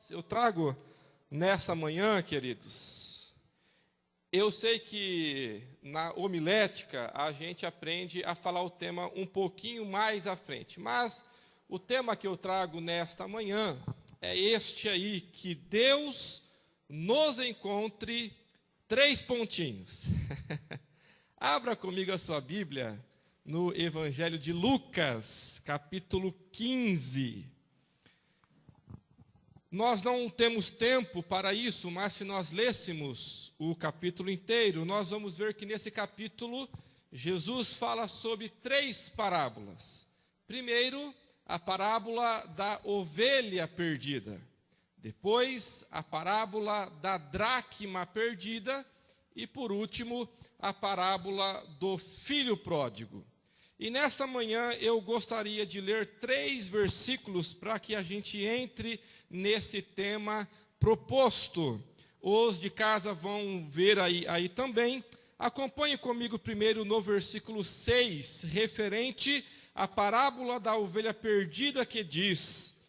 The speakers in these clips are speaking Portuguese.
Eu trago nessa manhã, queridos, eu sei que na homilética a gente aprende a falar o tema um pouquinho mais à frente, mas o tema que eu trago nesta manhã é este aí, que Deus nos encontre, 3 pontinhos. Abra comigo a sua Bíblia no Evangelho de Lucas, capítulo 15. Nós não temos tempo para isso, mas se nós lêssemos o capítulo inteiro, nós vamos ver que nesse capítulo Jesus fala sobre 3 parábolas. Primeiro, a parábola da ovelha perdida. Depois, a parábola da dracma perdida. E, por último, a parábola do filho pródigo. E nesta manhã eu gostaria de ler 3 versículos para que a gente entre nesse tema proposto. Os de casa vão ver aí também. Acompanhe comigo primeiro no versículo 6, referente à parábola da ovelha perdida, que diz: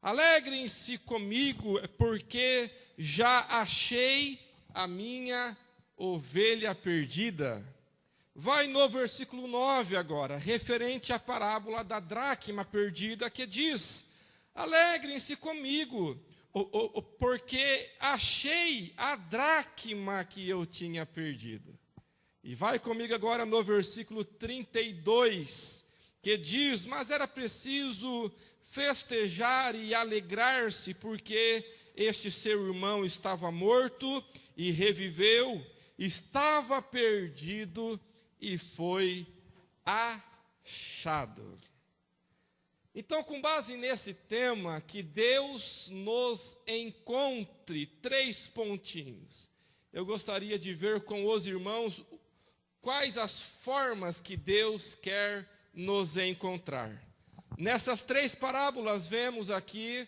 alegrem-se comigo, porque já achei a minha ovelha perdida. Vai no versículo 9 agora, referente à parábola da dracma perdida, que diz: alegrem-se comigo, porque achei a dracma que eu tinha perdido. E vai comigo agora no versículo 32, que diz: mas era preciso festejar e alegrar-se, porque este seu irmão estava morto e reviveu, estava perdido e foi achado. Então, com base nesse tema, que Deus nos encontre, 3 pontinhos. Eu gostaria de ver com os irmãos quais as formas que Deus quer nos encontrar. Nessas 3 parábolas, vemos aqui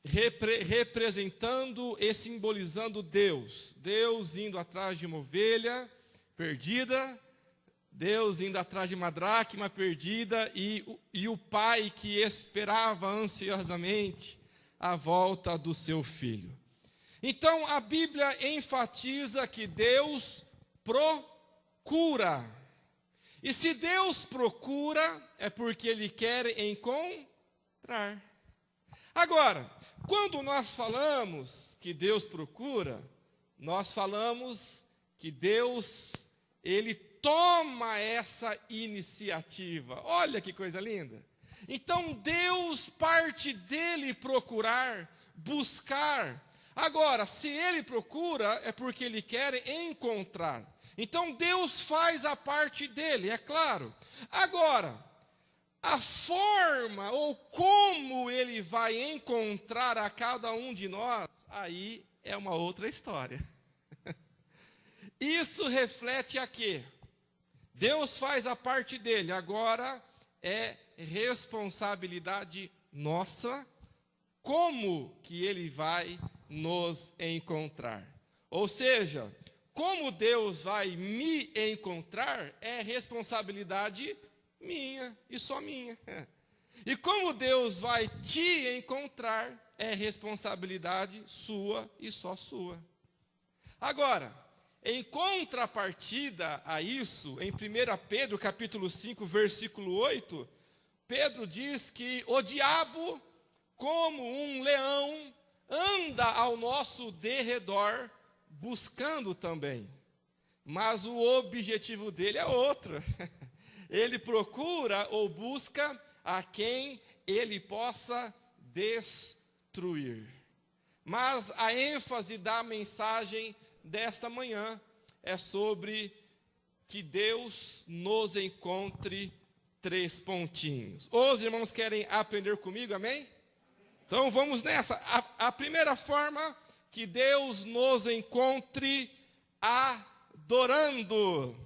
representando e simbolizando Deus. Deus indo atrás de uma ovelha perdida, Deus indo atrás de uma dracma perdida e o pai que esperava ansiosamente a volta do seu filho. Então, a Bíblia enfatiza que Deus procura. E se Deus procura, é porque Ele quer encontrar. Agora, quando nós falamos que Deus procura, nós falamos que Deus, Ele toma essa iniciativa. Olha que coisa linda. Então, Deus parte dele procurar, buscar. Agora, se Ele procura, é porque Ele quer encontrar. Então, Deus faz a parte dele, é claro. Agora, a forma ou como Ele vai encontrar a cada um de nós, aí é uma outra história. Isso reflete a quê? Deus faz a parte dele, agora é responsabilidade nossa como que Ele vai nos encontrar. Ou seja, como Deus vai me encontrar é responsabilidade minha e só minha. E como Deus vai te encontrar é responsabilidade sua e só sua. Agora, em contrapartida a isso, em 1 Pedro capítulo 5, versículo 8, Pedro diz que o diabo, como um leão, anda ao nosso derredor, buscando também. Mas o objetivo dele é outro. Ele procura ou busca a quem ele possa destruir. Mas a ênfase da mensagem desta manhã é sobre que Deus nos encontre, 3 pontinhos. Os irmãos querem aprender comigo, amém? Então vamos nessa. A primeira forma, que Deus nos encontre adorando.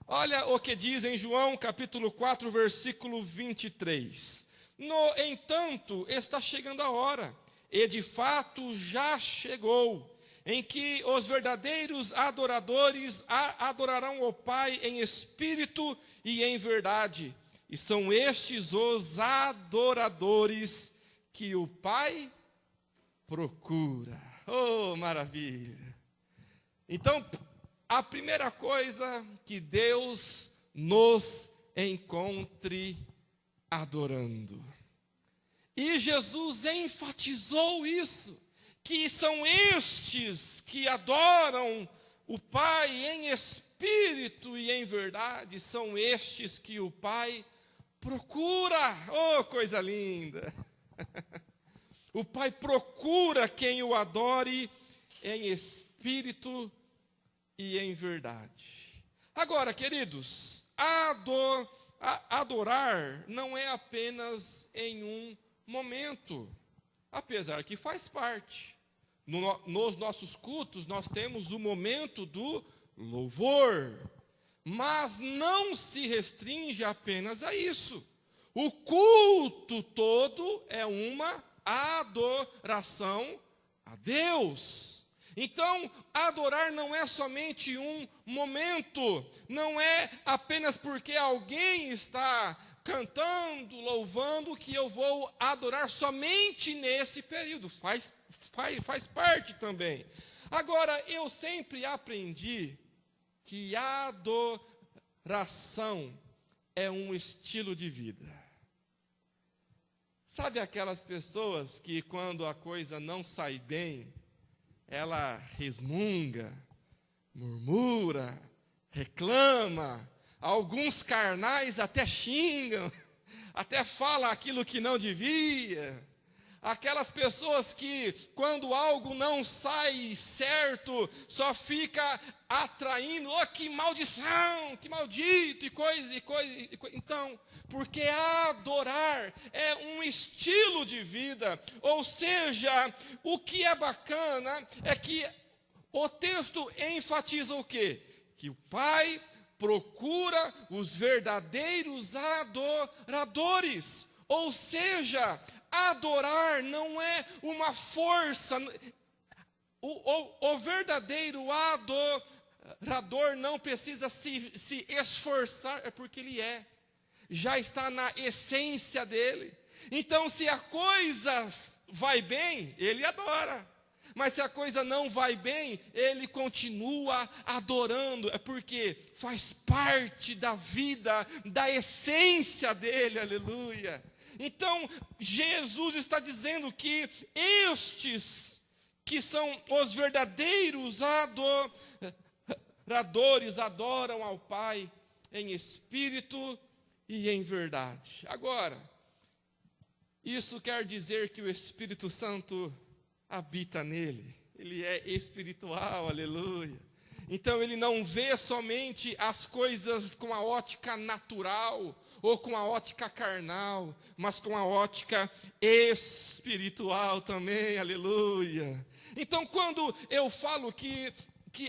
Olha o que diz em João capítulo 4, versículo 23. No entanto, está chegando a hora, e de fato já chegou, em que os verdadeiros adoradores adorarão o Pai em espírito e em verdade. E são estes os adoradores que o Pai procura. Oh, maravilha! Então, a primeira coisa, que Deus nos encontre adorando. E Jesus enfatizou isso, que são estes que adoram o Pai em espírito e em verdade, são estes que o Pai procura. Oh, coisa linda! O Pai procura quem o adore em espírito e em verdade. Agora, queridos, adorar não é apenas em um momento, apesar que faz parte. Nos nossos cultos, nós temos o momento do louvor, mas não se restringe apenas a isso. O culto todo é uma adoração a Deus. Então, adorar não é somente um momento, não é apenas porque alguém está cantando, louvando, que eu vou adorar somente nesse período. Faz parte também. Agora, eu sempre aprendi que a adoração é um estilo de vida. Sabe aquelas pessoas que quando a coisa não sai bem, ela resmunga, murmura, reclama, alguns carnais até xingam, até falam aquilo que não devia. Aquelas pessoas que, quando algo não sai certo, só fica atraindo, oh, que maldição, que maldito, e coisa. Então, porque adorar é um estilo de vida, ou seja, o que é bacana é que o texto enfatiza o quê? Que o Pai procura os verdadeiros adoradores, ou seja, adorar não é uma força. O verdadeiro adorador não precisa se esforçar, é porque ele já está na essência dele. Então, se a coisa vai bem, ele adora. Mas se a coisa não vai bem, ele continua adorando. É porque faz parte da vida, da essência dele, aleluia. Então, Jesus está dizendo que estes que são os verdadeiros adoradores adoram ao Pai em espírito e em verdade. Agora, isso quer dizer que o Espírito Santo habita nele. Ele é espiritual, aleluia. Então, ele não vê somente as coisas com a ótica natural ou com a ótica carnal, mas com a ótica espiritual também, aleluia. Então, quando eu falo que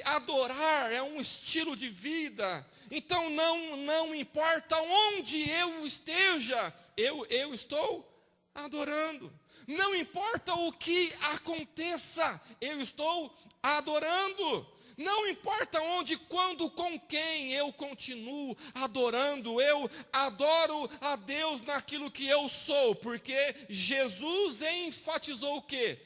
adorar é um estilo de vida, então não importa onde eu esteja, eu estou adorando. Não importa o que aconteça, eu estou adorando. Não importa onde, quando, com quem, eu continuo adorando. Eu adoro a Deus naquilo que eu sou, porque Jesus enfatizou o quê?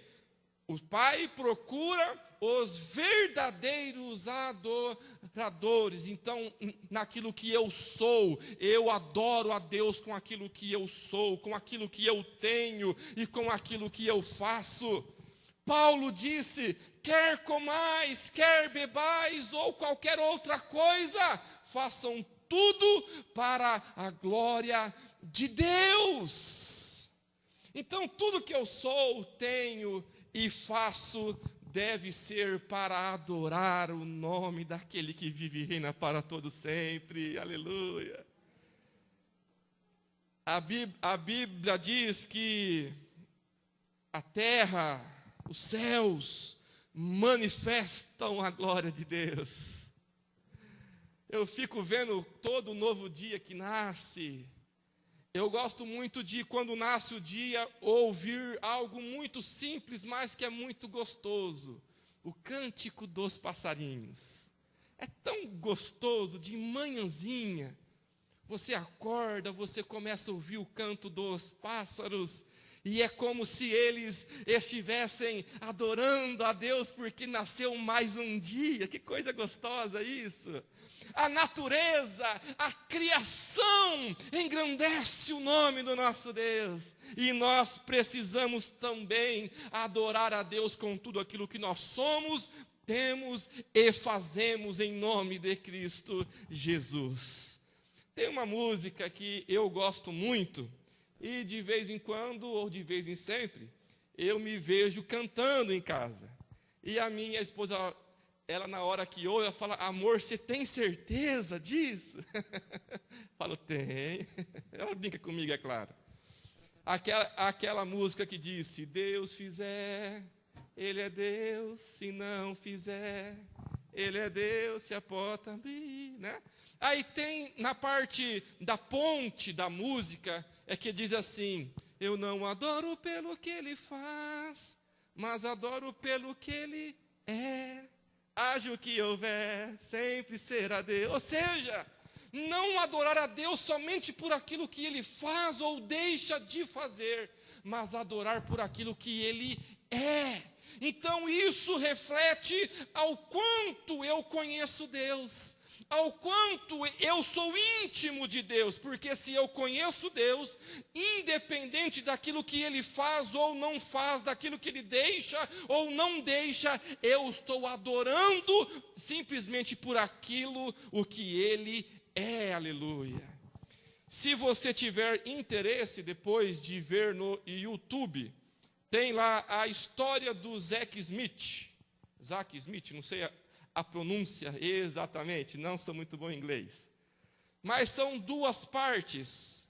O Pai procura os verdadeiros adoradores. Então, naquilo que eu sou, eu adoro a Deus com aquilo que eu sou, com aquilo que eu tenho e com aquilo que eu faço. Paulo disse: quer comais, quer bebais ou qualquer outra coisa, façam tudo para a glória de Deus. Então, tudo que eu sou, tenho e faço deve ser para adorar o nome daquele que vive e reina para todo sempre. Aleluia. A Bíblia diz que a terra, os céus manifestam a glória de Deus. Eu fico vendo todo novo dia que nasce. Eu gosto muito de, quando nasce o dia, ouvir algo muito simples, mas que é muito gostoso. O cântico dos passarinhos. É tão gostoso, de manhãzinha. Você acorda, você começa a ouvir o canto dos pássaros. E é como se eles estivessem adorando a Deus porque nasceu mais um dia. Que coisa gostosa isso! A natureza, a criação engrandece o nome do nosso Deus. E nós precisamos também adorar a Deus com tudo aquilo que nós somos, temos e fazemos em nome de Cristo Jesus. Tem uma música que eu gosto muito, e de vez em quando, ou de vez em sempre, eu me vejo cantando em casa. E a minha esposa, ela na hora que ouve, ela fala: amor, você tem certeza disso? Falo: tenho. Ela brinca comigo, é claro. Aquela música que diz: se Deus fizer, Ele é Deus, se não fizer, Ele é Deus, se a porta abrir, né? Aí tem na parte da ponte da música, é que diz assim: eu não adoro pelo que Ele faz, mas adoro pelo que Ele é. Haja o que houver, sempre será Deus. Ou seja, não adorar a Deus somente por aquilo que Ele faz ou deixa de fazer, mas adorar por aquilo que Ele é. Então isso reflete ao quanto eu conheço Deus, ao quanto eu sou íntimo de Deus, porque se eu conheço Deus, independente daquilo que Ele faz ou não faz, daquilo que Ele deixa ou não deixa, eu estou adorando simplesmente por aquilo o que Ele é, aleluia. Se você tiver interesse depois de ver no YouTube, tem lá a história do Zack Smith, não sei a pronúncia exatamente, não sou muito bom em inglês. Mas são duas partes.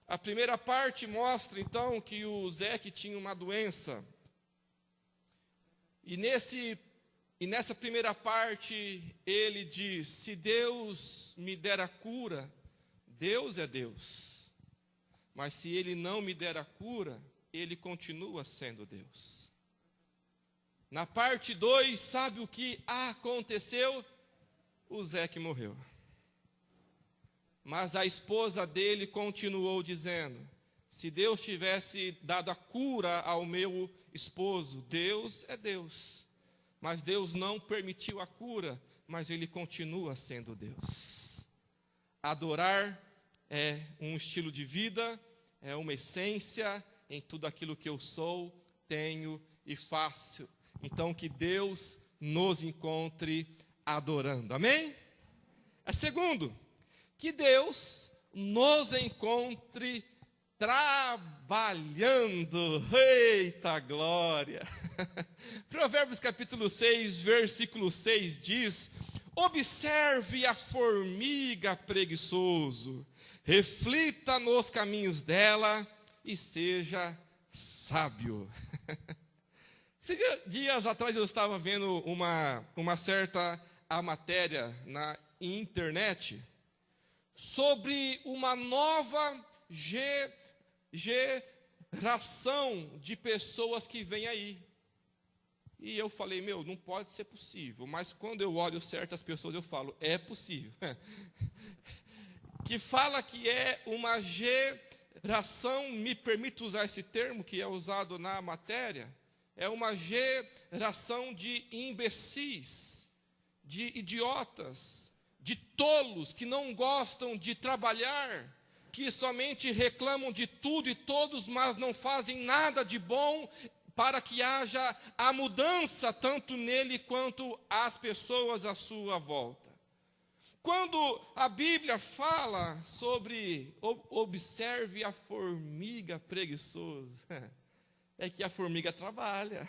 A primeira parte mostra, então, que o Zack tinha uma doença. E nessa primeira parte, ele diz: se Deus me der a cura, Deus é Deus. Mas se Ele não me der a cura, Ele continua sendo Deus. Na parte 2, sabe o que aconteceu? O Zack morreu. Mas a esposa dele continuou dizendo: se Deus tivesse dado a cura ao meu esposo, Deus é Deus. Mas Deus não permitiu a cura, mas Ele continua sendo Deus. Adorar é um estilo de vida, é uma essência em tudo aquilo que eu sou, tenho e faço. Então, que Deus nos encontre adorando. Amém? Segundo, que Deus nos encontre trabalhando. Eita glória! Provérbios capítulo 6, versículo 6 diz: observe a formiga preguiçoso, reflita nos caminhos dela e seja sábio. Dias atrás eu estava vendo uma certa matéria na internet sobre uma nova geração de pessoas que vem aí. E eu falei: não pode ser possível. Mas quando eu olho certas pessoas, eu falo: é possível. Que fala que é uma geração, me permito usar esse termo que é usado na matéria, é uma geração de imbecis, de idiotas, de tolos que não gostam de trabalhar, que somente reclamam de tudo e todos, mas não fazem nada de bom para que haja a mudança tanto nele quanto as pessoas à sua volta. Quando a Bíblia fala sobre observe a formiga preguiçosa, é que a formiga trabalha.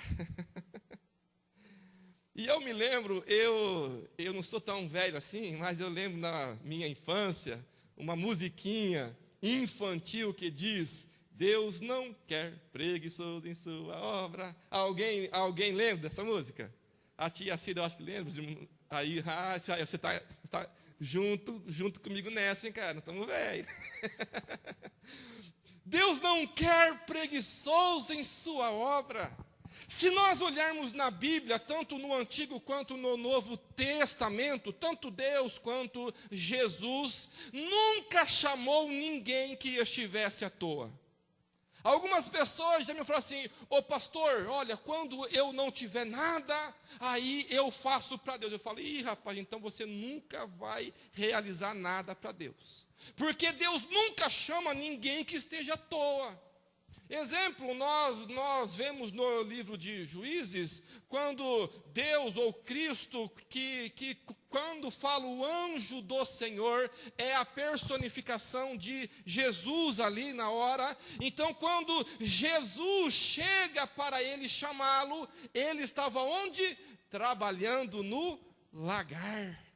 E eu me lembro, eu não sou tão velho assim, mas eu lembro na minha infância, uma musiquinha infantil que diz: Deus não quer preguiçoso em sua obra. Alguém lembra dessa música? A tia Cida, eu acho que lembra. Aí, você está junto comigo nessa, hein, cara? Estamos velhos. Deus não quer preguiçoso em sua obra. Se nós olharmos na Bíblia, tanto no Antigo quanto no Novo Testamento, tanto Deus quanto Jesus nunca chamou ninguém que estivesse à toa. Algumas pessoas já me falam assim: ô pastor, olha, quando eu não tiver nada, aí eu faço para Deus. Eu falo: ih, rapaz, então você nunca vai realizar nada para Deus, porque Deus nunca chama ninguém que esteja à toa. Exemplo, nós vemos no livro de Juízes, quando Deus ou Cristo, que quando fala o anjo do Senhor, é a personificação de Jesus ali na hora. Então, quando Jesus chega para ele chamá-lo, ele estava onde? Trabalhando no lagar.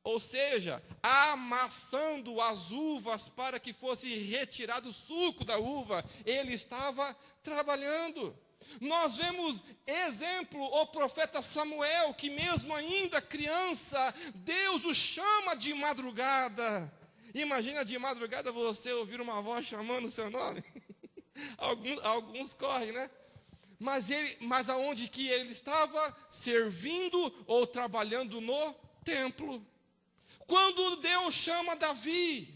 Ou seja, amassando as uvas para que fosse retirado o suco da uva, ele estava trabalhando. Nós vemos exemplo, o profeta Samuel, que mesmo ainda criança, Deus o chama de madrugada. Imagina de madrugada você ouvir uma voz chamando o seu nome. Alguns correm, né? Mas aonde que ele estava? Servindo ou trabalhando no templo. Quando Deus chama Davi,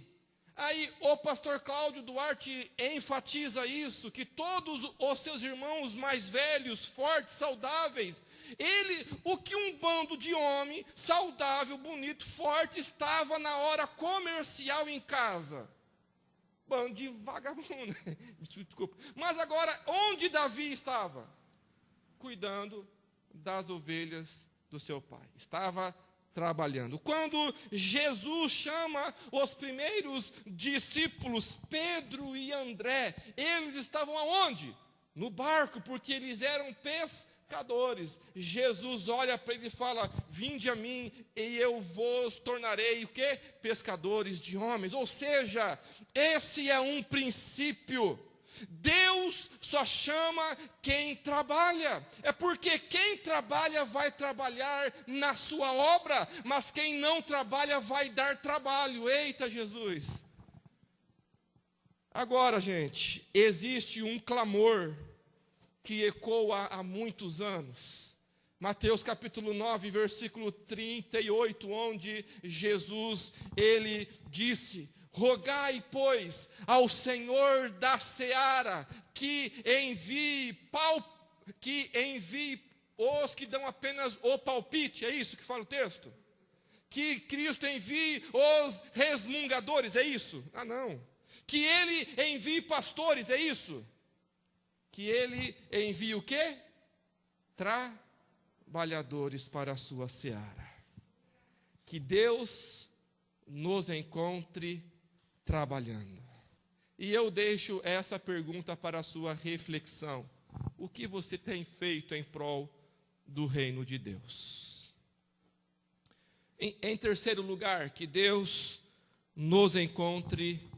aí o pastor Cláudio Duarte enfatiza isso, que todos os seus irmãos mais velhos, fortes, saudáveis, o que um bando de homem saudável, bonito, forte, estava na hora comercial em casa? Bando de vagabundo, desculpa. Mas agora, onde Davi estava? Cuidando das ovelhas do seu pai. Estava trabalhando. Quando Jesus chama os primeiros discípulos, Pedro e André, eles estavam aonde? No barco, porque eles eram pescadores. Jesus olha para ele e fala: vinde a mim e eu vos tornarei o quê? Pescadores de homens. Ou seja, esse é um princípio. Deus só chama quem trabalha. É porque quem trabalha vai trabalhar na sua obra, mas quem não trabalha vai dar trabalho. Eita, Jesus! Agora, gente, existe um clamor que ecoa há muitos anos. Mateus capítulo 9, versículo 38, onde Jesus, ele disse: rogai, pois, ao Senhor da seara que envie os que dão apenas o palpite. É isso que fala o texto? Que Cristo envie os resmungadores, é isso? Ah, não. Que Ele envie pastores, é isso? Que Ele envie o quê? Trabalhadores para a sua seara. Que Deus nos encontre trabalhando. E eu deixo essa pergunta para a sua reflexão: o que você tem feito em prol do reino de Deus? Em terceiro lugar, que Deus nos encontre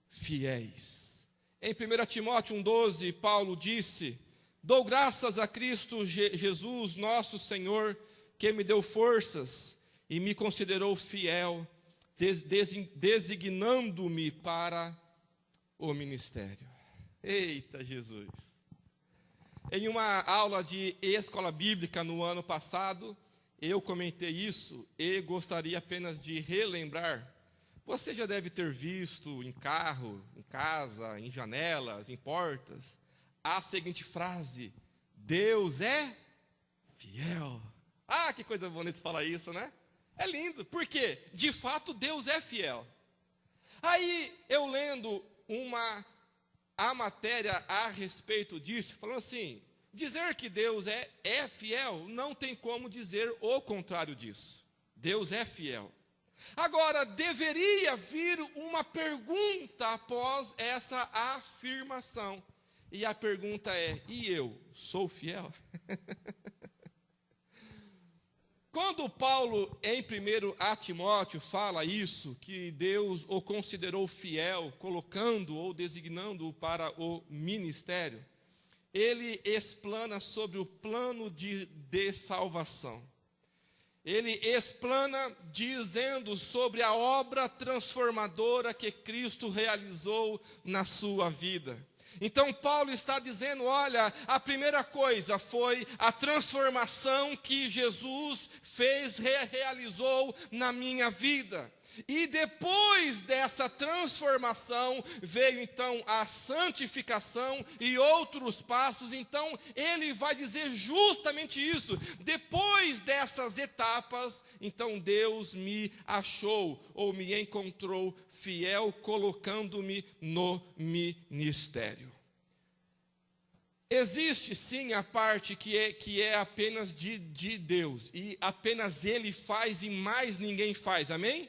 fiéis. Em 1 Timóteo 1,12, Paulo disse: dou graças a Cristo Jesus, nosso Senhor, que me deu forças e me considerou fiel, designando-me para o ministério. Eita, Jesus! Em uma aula de escola bíblica no ano passado, eu comentei isso e gostaria apenas de relembrar. Você já deve ter visto em carro, em casa, em janelas, em portas, a seguinte frase: Deus é fiel. Ah, que coisa bonita falar isso, né? É lindo, porque, de fato, Deus é fiel. Aí, eu lendo a matéria a respeito disso, falando assim: dizer que Deus é fiel, não tem como dizer o contrário disso. Deus é fiel. Agora, deveria vir uma pergunta após essa afirmação. E a pergunta é: e eu sou fiel? Quando Paulo, em 1 Timóteo, fala isso, que Deus o considerou fiel, colocando ou designando-o para o ministério, ele explana sobre o plano de salvação. Ele explana dizendo sobre a obra transformadora que Cristo realizou na sua vida. Então Paulo está dizendo: olha, a primeira coisa foi a transformação que Jesus realizou na minha vida. E depois dessa transformação, veio então a santificação e outros passos. Então, ele vai dizer justamente isso. Depois dessas etapas, então Deus me achou, ou me encontrou fiel, colocando-me no ministério. Existe sim a parte que é apenas de Deus, e apenas Ele faz e mais ninguém faz, amém?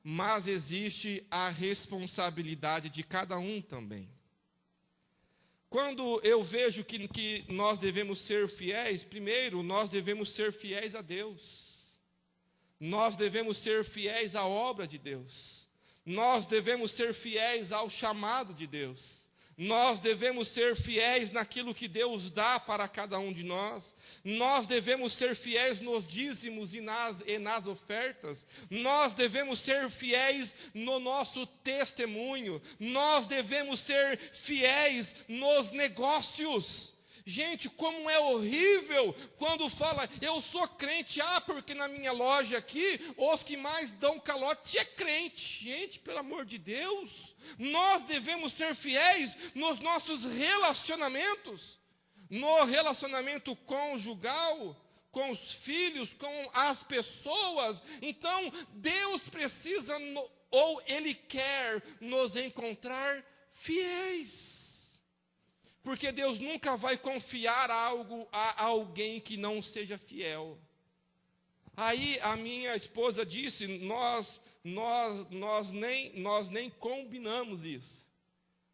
Mas existe a responsabilidade de cada um também. Quando eu vejo que nós devemos ser fiéis, primeiro, nós devemos ser fiéis a Deus. Nós devemos ser fiéis à obra de Deus. Nós devemos ser fiéis ao chamado de Deus. Nós devemos ser fiéis naquilo que Deus dá para cada um de nós. Nós devemos ser fiéis nos dízimos e nas ofertas. Nós devemos ser fiéis no nosso testemunho. Nós devemos ser fiéis nos negócios. Gente, como é horrível quando fala, eu sou crente, porque na minha loja aqui, os que mais dão calote é crente. Gente, pelo amor de Deus, nós devemos ser fiéis nos nossos relacionamentos, no relacionamento conjugal, com os filhos, com as pessoas. Então, Deus precisa, ou Ele quer nos encontrar fiéis. Porque Deus nunca vai confiar algo a alguém que não seja fiel. Aí a minha esposa disse, nós nem combinamos isso.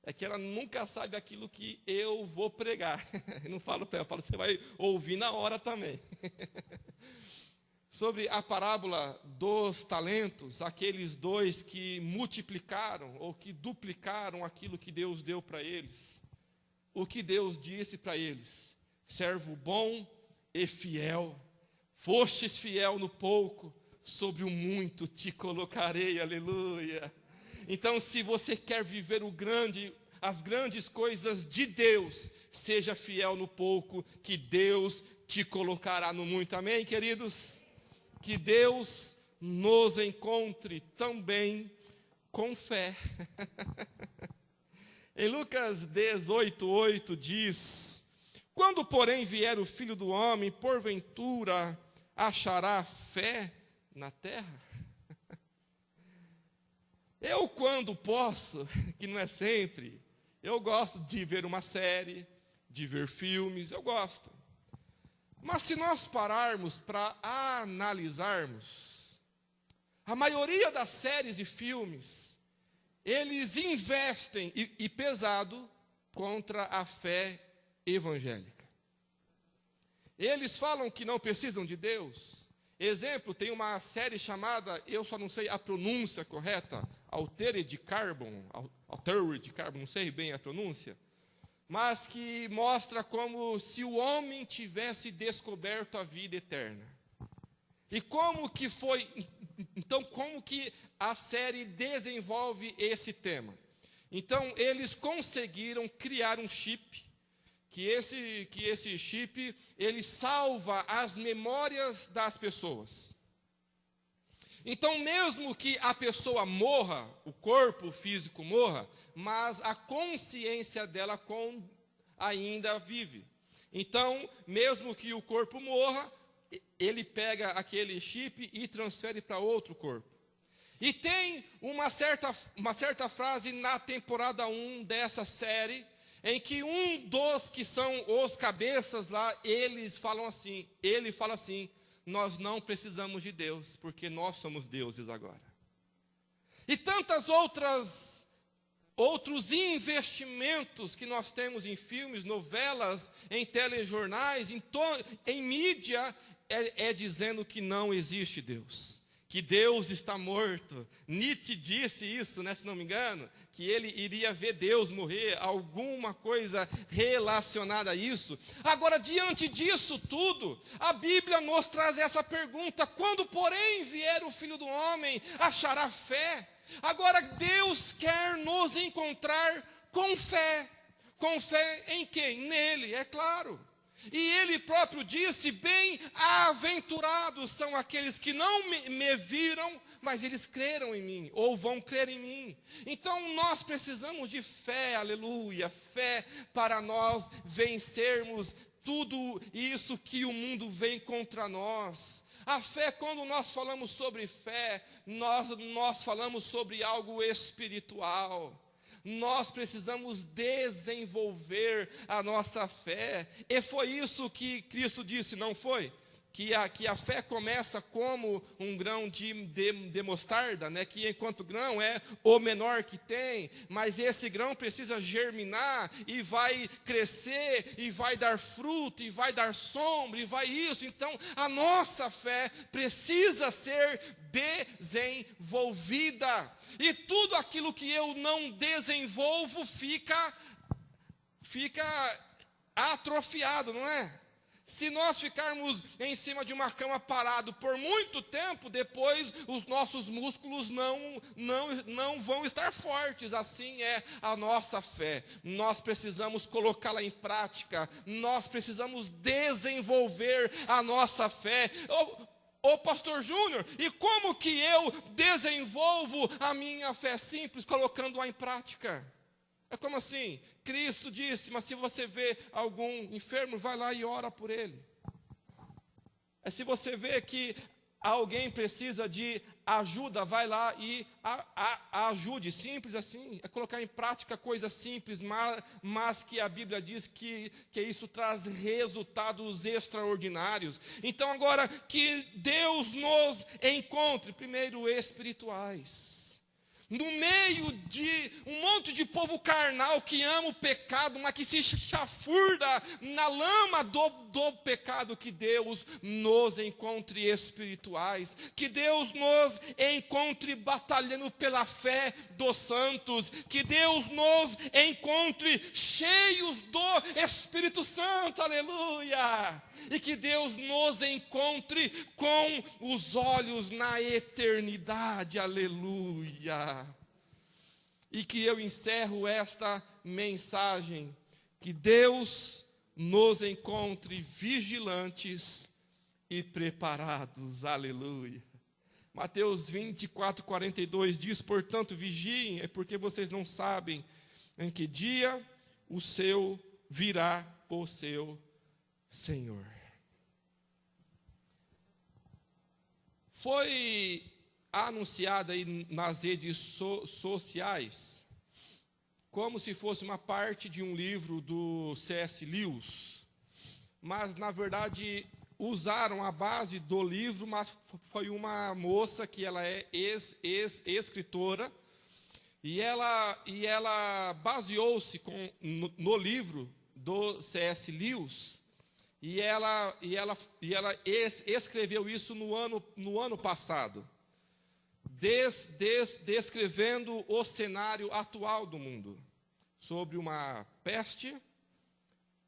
É que ela nunca sabe aquilo que eu vou pregar. Eu não falo para ela, eu falo, você vai ouvir na hora também. Sobre a parábola dos talentos, aqueles dois que multiplicaram ou que duplicaram aquilo que Deus deu para eles. O que Deus disse para eles: servo bom e fiel, fostes fiel no pouco, sobre o muito te colocarei, aleluia. Então, se você quer viver as grandes coisas de Deus, seja fiel no pouco, que Deus te colocará no muito, amém, queridos? Que Deus nos encontre também com fé. Em Lucas 18:8 diz: quando, porém, vier o Filho do Homem, porventura achará fé na terra? Eu, quando posso, que não é sempre, eu gosto de ver uma série, de ver filmes, eu gosto. Mas se nós pararmos para analisarmos, a maioria das séries e filmes, eles investem, e pesado, contra a fé evangélica. Eles falam que não precisam de Deus. Exemplo, tem uma série chamada, eu só não sei a pronúncia correta, Altered Carbon, não sei bem a pronúncia, mas que mostra como se o homem tivesse descoberto a vida eterna. E como que foi... Então, como que a série desenvolve esse tema? Então, eles conseguiram criar um chip, que esse chip, ele salva as memórias das pessoas. Então, mesmo que a pessoa morra, o corpo físico morra, mas a consciência dela ainda vive. Então, mesmo que o corpo morra, ele pega aquele chip e transfere para outro corpo. E tem uma certa frase na temporada 1 dessa série, em que um dos que são os cabeças lá, ele fala assim, nós não precisamos de Deus, porque nós somos deuses agora. E tantas outros investimentos que nós temos em filmes, novelas, em telejornais, em mídia, é dizendo que não existe Deus, que Deus está morto. Nietzsche disse isso, né, se não me engano, que ele iria ver Deus morrer, alguma coisa relacionada a isso. Agora, diante disso tudo, a Bíblia nos traz essa pergunta: quando, porém, vier o Filho do Homem, achará fé? Agora, Deus quer nos encontrar com fé. Com fé em quem? Nele, é claro. E ele próprio disse: bem-aventurados são aqueles que não me viram, mas eles creram em mim, ou vão crer em mim. Então nós precisamos de fé, aleluia, fé para nós vencermos tudo isso que o mundo vem contra nós. A fé, quando nós falamos sobre fé, nós falamos sobre algo espiritual. Nós precisamos desenvolver a nossa fé. E foi isso que Cristo disse, não foi? Que a fé começa como um grão de mostarda, né? Que enquanto grão é o menor que tem, mas esse grão precisa germinar, e vai crescer, e vai dar fruto, e vai dar sombra, e vai isso. Então, a nossa fé precisa ser desenvolvida, e tudo aquilo que eu não desenvolvo fica atrofiado, não é? Se nós ficarmos em cima de uma cama parado por muito tempo, depois os nossos músculos não vão estar fortes. Assim é a nossa fé. Nós precisamos colocá-la em prática. Nós precisamos desenvolver a nossa fé. Ô pastor Júnior, e como que eu desenvolvo a minha fé? Simples, colocando-a em prática. É como assim? Cristo disse: mas se você vê algum enfermo, vai lá e ora por ele. Se você vê que alguém precisa de ajuda, vai lá e ajude. Simples assim, é colocar em prática coisas simples, mas que a Bíblia diz que isso traz resultados extraordinários. Então agora, que Deus nos encontre, primeiro espirituais. No meio de um monte de povo carnal que ama o pecado, mas que se chafurda na lama do pecado, que Deus nos encontre espirituais, que Deus nos encontre batalhando pela fé dos santos, que Deus nos encontre cheios do Espírito Santo, aleluia, e que Deus nos encontre com os olhos na eternidade, aleluia. E que eu encerro esta mensagem, que Deus nos encontre vigilantes e preparados, aleluia. Mateus 24, 42 diz: portanto vigiem, é porque vocês não sabem em que dia virá o seu Senhor. Foi anunciada aí nas redes sociais, como se fosse uma parte de um livro do C.S. Lewis, mas na verdade usaram a base do livro, mas foi uma moça que ela é escritora, e ela baseou-se no livro do C.S. Lewis, e ela escreveu isso no ano passado, descrevendo o cenário atual do mundo, sobre uma peste,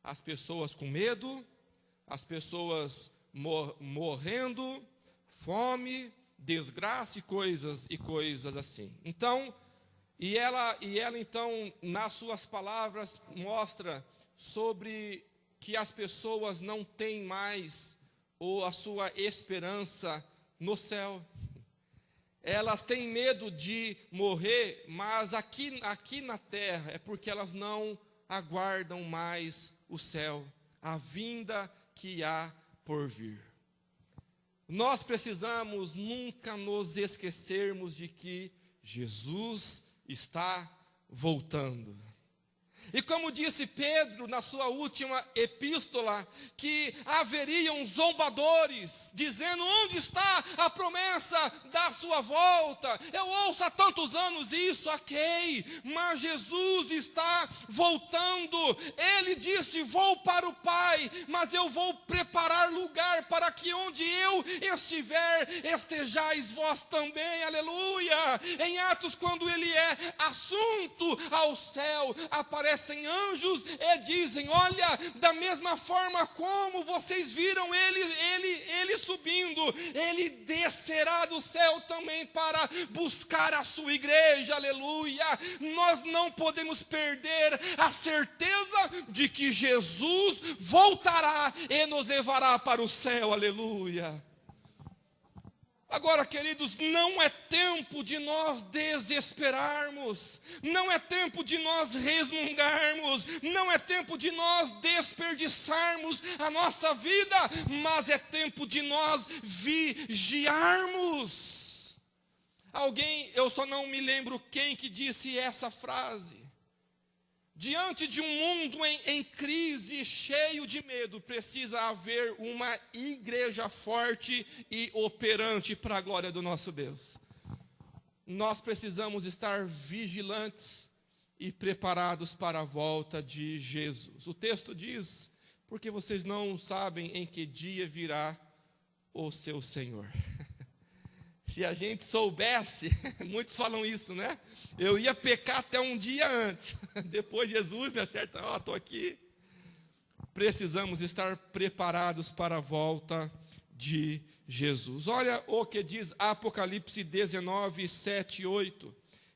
as pessoas com medo, as pessoas morrendo, fome, desgraça e coisas assim. Então, e ela então, nas suas palavras, mostra sobre que as pessoas não têm mais a sua esperança no céu. Elas têm medo de morrer, mas aqui na terra é porque elas não aguardam mais o céu, a vinda que há por vir. Nós precisamos nunca nos esquecermos de que Jesus está voltando. E como disse Pedro na sua última epístola, que haveriam zombadores, dizendo: onde está a promessa da sua volta? Eu ouço há tantos anos isso, ok, mas Jesus está voltando. Ele disse: vou para o Pai, mas eu vou preparar lugar para que onde eu estiver, estejais vós também, aleluia. Em Atos, quando ele é assunto ao céu, aparece aparecem anjos e dizem: olha, da mesma forma como vocês viram ele subindo, ele descerá do céu também para buscar a sua igreja, aleluia. Nós não podemos perder a certeza de que Jesus voltará e nos levará para o céu, aleluia. Agora, queridos, não é tempo de nós desesperarmos, não é tempo de nós resmungarmos, não é tempo de nós desperdiçarmos a nossa vida, mas é tempo de nós vigiarmos. Alguém, eu só não me lembro quem que disse essa frase. Diante de um mundo em crise, cheio de medo, precisa haver uma igreja forte e operante para a glória do nosso Deus. Nós precisamos estar vigilantes e preparados para a volta de Jesus. O texto diz: porque vocês não sabem em que dia virá o seu Senhor. Se a gente soubesse, muitos falam isso, né? Eu ia pecar até um dia antes. Depois Jesus me acerta, estou aqui. Precisamos estar preparados para a volta de Jesus. Olha o que diz Apocalipse 19, 7 e 8.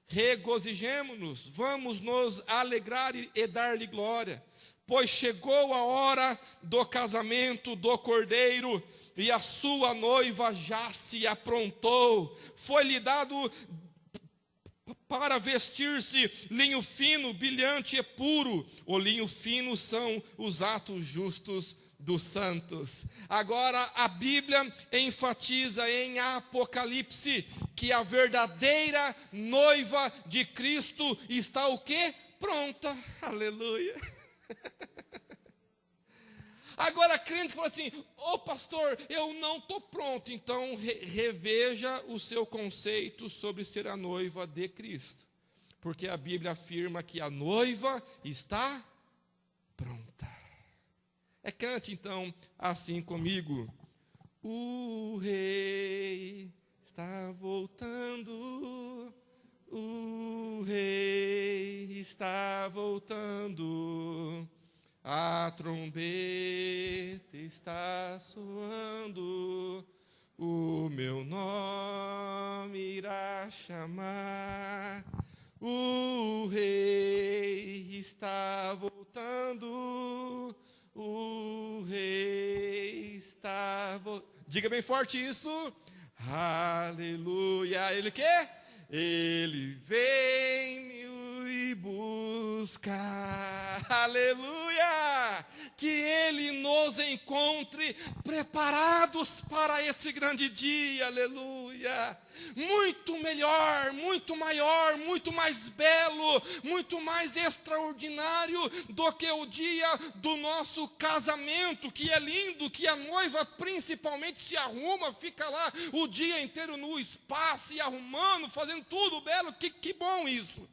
Regozijemo-nos, vamos nos alegrar e dar-lhe glória, pois chegou a hora do casamento do Cordeiro, e a sua noiva já se aprontou. Foi-lhe dado para vestir-se linho fino, brilhante e puro. O linho fino são os atos justos dos santos. Agora a Bíblia enfatiza em Apocalipse que a verdadeira noiva de Cristo está o quê? Pronta. Aleluia. Agora, crente fala assim: ô pastor, eu não estou pronto. Então, reveja o seu conceito sobre ser a noiva de Cristo. Porque a Bíblia afirma que a noiva está pronta. Cante então assim comigo. O rei está voltando. O rei está voltando. A trombeta está soando, o meu nome irá chamar. O rei está voltando, o rei está voltando. Diga bem forte isso. Aleluia. Ele quê? Ele vem me buscar. Aleluia. Que Ele nos encontre preparados para esse grande dia, aleluia. Muito melhor, muito maior, muito mais belo, muito mais extraordinário do que o dia do nosso casamento, que é lindo, que a noiva principalmente se arruma, fica lá o dia inteiro no espaço, se arrumando, fazendo tudo belo, que bom isso.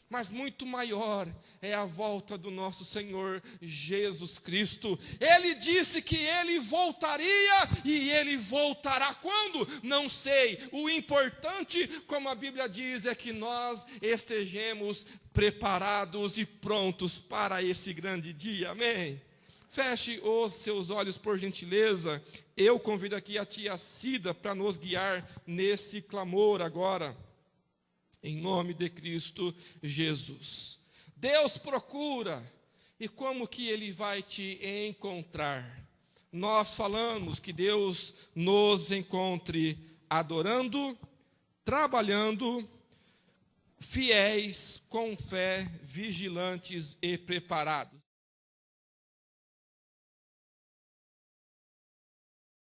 Mas muito maior é a volta do nosso Senhor Jesus Cristo. Ele disse que Ele voltaria, e Ele voltará quando? Não sei. O importante, como a Bíblia diz, é que nós estejamos preparados e prontos para esse grande dia. Amém? Feche os seus olhos, por gentileza. Eu convido aqui a tia Cida para nos guiar nesse clamor agora. Em nome de Cristo Jesus. Deus procura, e como que Ele vai te encontrar? Nós falamos que Deus nos encontre adorando, trabalhando, fiéis, com fé, vigilantes e preparados.